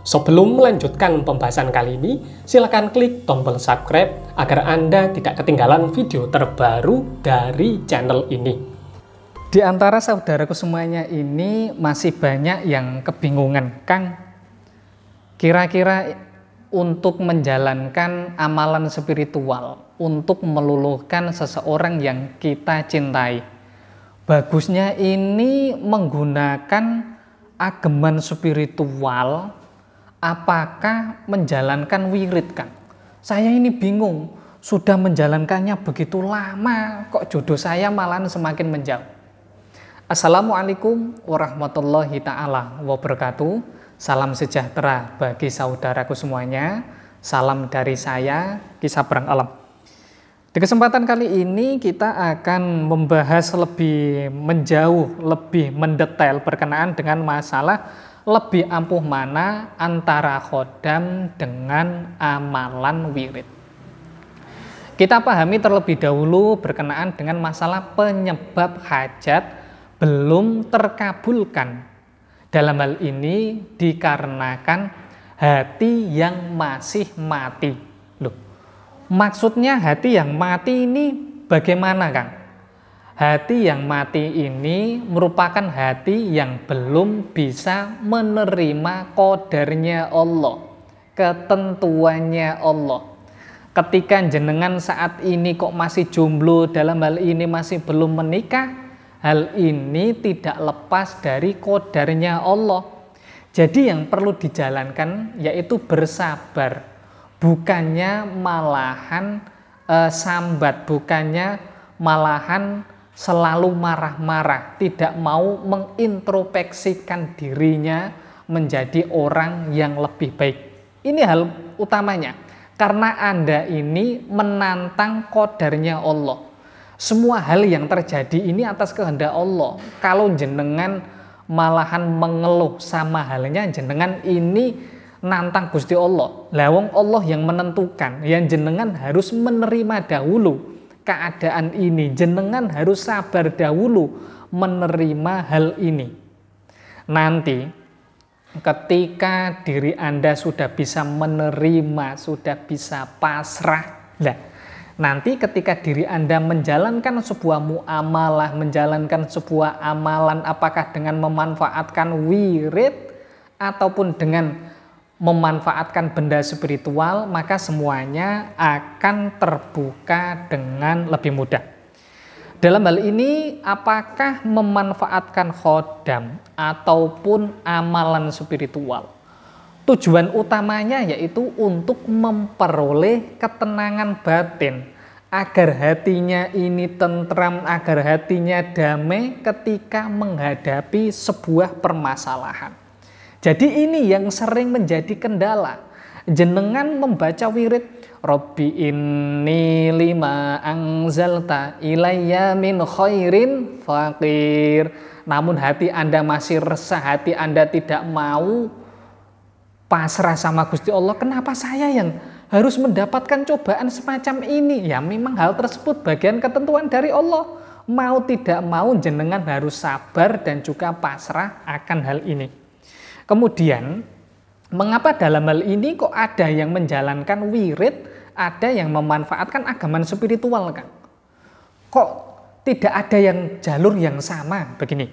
Sebelum melanjutkan pembahasan kali ini, silakan klik tombol subscribe agar Anda tidak ketinggalan video terbaru dari channel ini. Di antara saudaraku semuanya ini masih banyak yang kebingungan, Kang. Kira-kira untuk menjalankan amalan spiritual, untuk meluluhkan seseorang yang kita cintai, bagusnya ini menggunakan ageman spiritual, apakah menjalankan wirid, Kang? Saya ini bingung, sudah menjalankannya begitu lama, kok jodoh saya malahan semakin menjauh. Assalamualaikum warahmatullahi ta'ala wabarakatuh. Salam sejahtera bagi saudaraku semuanya. Salam dari saya, Kisah Perang Alam. Di kesempatan kali ini kita akan membahas lebih menjauh, lebih mendetail berkenaan dengan masalah lebih ampuh mana antara khodam dengan amalan wirid. Kita pahami terlebih dahulu berkenaan dengan masalah penyebab hajat belum terkabulkan. Dalam hal ini dikarenakan hati yang masih mati. Loh, maksudnya hati yang mati ini bagaimana, Kang? Hati yang mati ini merupakan hati yang belum bisa menerima qadarnya Allah, ketentuannya Allah. Ketika jenengan saat ini kok masih jomblo, dalam hal ini masih belum menikah, hal ini tidak lepas dari qadarnya Allah. Jadi yang perlu dijalankan yaitu bersabar, bukannya malahan sambat, bukannya malahan selalu marah-marah, tidak mau mengintrospeksikan dirinya menjadi orang yang lebih baik. Ini hal utamanya, karena Anda ini menantang qadarnya Allah. Semua hal yang terjadi ini atas kehendak Allah. Kalau jenengan malahan mengeluh sama halnya, jenengan ini nantang Gusti Allah. Lawang Allah yang menentukan, yang jenengan harus menerima dahulu keadaan ini. Jenengan harus sabar dahulu menerima hal ini. Nanti ketika diri Anda sudah bisa menerima, sudah bisa pasrah, nanti ketika diri Anda menjalankan sebuah muamalah, menjalankan sebuah amalan, apakah dengan memanfaatkan wirid ataupun dengan memanfaatkan benda spiritual, maka semuanya akan terbuka dengan lebih mudah. Dalam hal ini, apakah memanfaatkan khodam ataupun amalan spiritual? Tujuan utamanya yaitu untuk memperoleh ketenangan batin, agar hatinya ini tentram, agar hatinya damai ketika menghadapi sebuah permasalahan. Jadi ini yang sering menjadi kendala. Jenengan membaca wirid, Robbi inni lima anzalta ilayya min khairin faqir. Namun hati Anda masih resah, hati Anda tidak mau pasrah sama Gusti Allah. Kenapa saya yang harus mendapatkan cobaan semacam ini? Ya memang hal tersebut bagian ketentuan dari Allah. Mau tidak mau jenengan harus sabar dan juga pasrah akan hal ini. Kemudian, mengapa dalam hal ini kok ada yang menjalankan wirid, ada yang memanfaatkan agaman spiritual, Kang? Kok tidak ada yang jalur yang sama? Begini,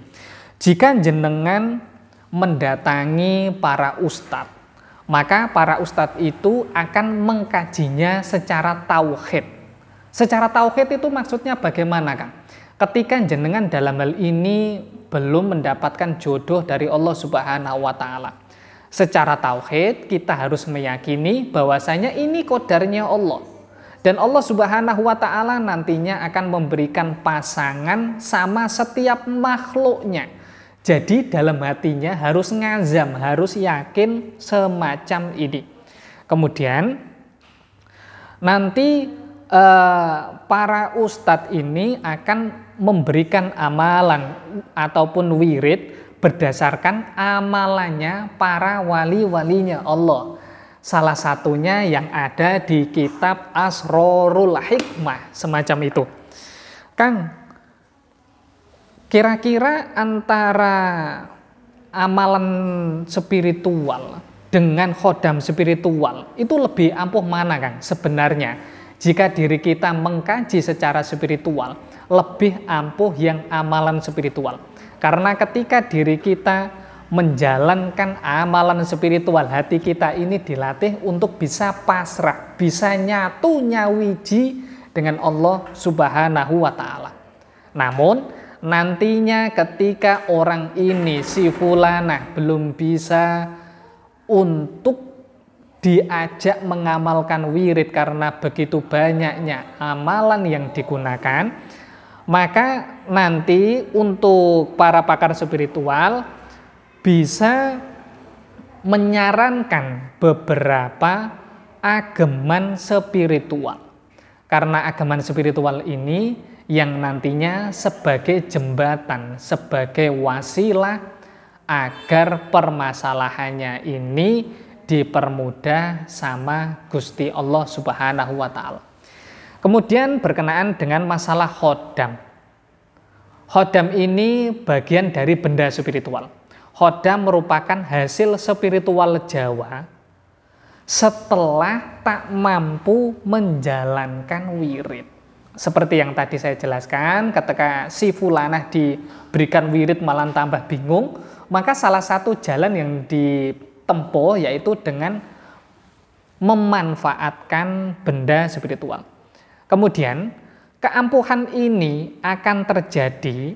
jika jenengan mendatangi para ustadz, maka para ustadz itu akan mengkajinya secara tauhid. Secara tauhid itu maksudnya bagaimana, Kang? Ketika jenengan dalam hal ini belum mendapatkan jodoh dari Allah Subhanahu wa Ta'ala, secara tauhid kita harus meyakini bahwasanya ini qadarnya Allah, dan Allah Subhanahu wa Ta'ala nantinya akan memberikan pasangan sama setiap makhluknya. Jadi dalam hatinya harus ngazam, harus yakin semacam ini. Kemudian nanti para ustadz ini akan memberikan amalan ataupun wirid berdasarkan amalannya para wali-walinya Allah. Salah satunya yang ada di kitab Asrorul Hikmah, semacam itu. Kang, kira-kira antara amalan spiritual dengan khodam spiritual itu lebih ampuh mana, Kang? Sebenarnya jika diri kita mengkaji secara spiritual, lebih ampuh yang amalan spiritual. Karena ketika diri kita menjalankan amalan spiritual, hati kita ini dilatih untuk bisa pasrah, bisa nyatu nyawiji dengan Allah Subhanahu wa Ta'ala. Namun nantinya ketika orang ini, si fulanah, belum bisa untuk diajak mengamalkan wirid karena begitu banyaknya amalan yang digunakan, maka nanti untuk para pakar spiritual bisa menyarankan beberapa ageman spiritual. Karena ageman spiritual ini yang nantinya sebagai jembatan, sebagai wasilah agar permasalahannya ini dipermudah sama Gusti Allah Subhanahu wa Ta'ala. Kemudian berkenaan dengan masalah khodam. Khodam ini bagian dari benda spiritual. Khodam merupakan hasil spiritual Jawa setelah tak mampu menjalankan wirid. Seperti yang tadi saya jelaskan, ketika si fulanah diberikan wirid malah tambah bingung, maka salah satu jalan yang ditempuh yaitu dengan memanfaatkan benda spiritual. Kemudian keampuhan ini akan terjadi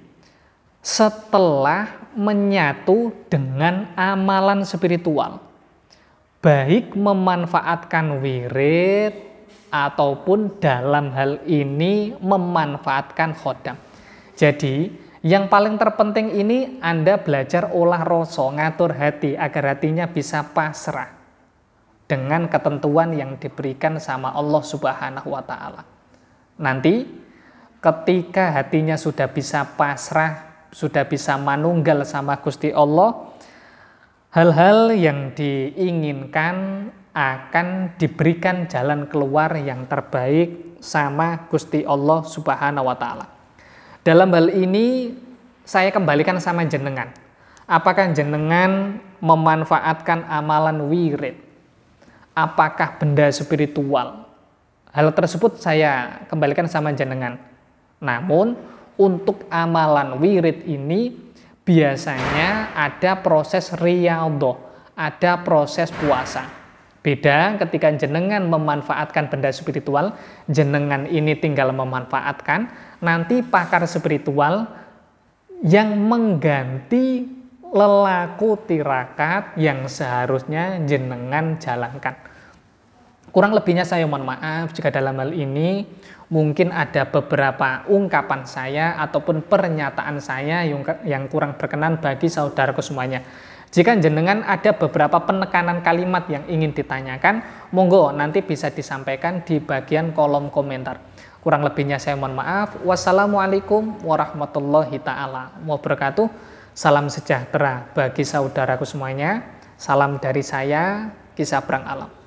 setelah menyatu dengan amalan spiritual, baik memanfaatkan wirid ataupun dalam hal ini memanfaatkan khodam. Jadi yang paling terpenting ini Anda belajar olah rasa, ngatur hati agar hatinya bisa pasrah dengan ketentuan yang diberikan sama Allah Subhanahu wa Ta'ala. Nanti ketika hatinya sudah bisa pasrah, sudah bisa manunggal sama Gusti Allah, hal-hal yang diinginkan akan diberikan jalan keluar yang terbaik sama Gusti Allah Subhanahu wa Ta'ala. Dalam hal ini saya kembalikan sama jenengan. Apakah jenengan memanfaatkan amalan wirid? Apakah benda spiritual? Hal tersebut saya kembalikan sama jenengan. Namun untuk amalan wirid ini biasanya ada proses riyadhah, ada proses puasa. Beda ketika jenengan memanfaatkan benda spiritual, jenengan ini tinggal memanfaatkan, nanti pakar spiritual yang mengganti lelaku tirakat yang seharusnya jenengan jalankan. Kurang lebihnya saya mohon maaf jika dalam hal ini mungkin ada beberapa ungkapan saya ataupun pernyataan saya yang kurang berkenan bagi saudaraku semuanya. Jika jenengan ada beberapa penekanan kalimat yang ingin ditanyakan, monggo nanti bisa disampaikan di bagian kolom komentar. Kurang lebihnya saya mohon maaf. Wassalamualaikum warahmatullahi ta'ala wabarakatuh. Salam sejahtera bagi saudaraku semuanya. Salam dari saya, Ki Sabrang Alam.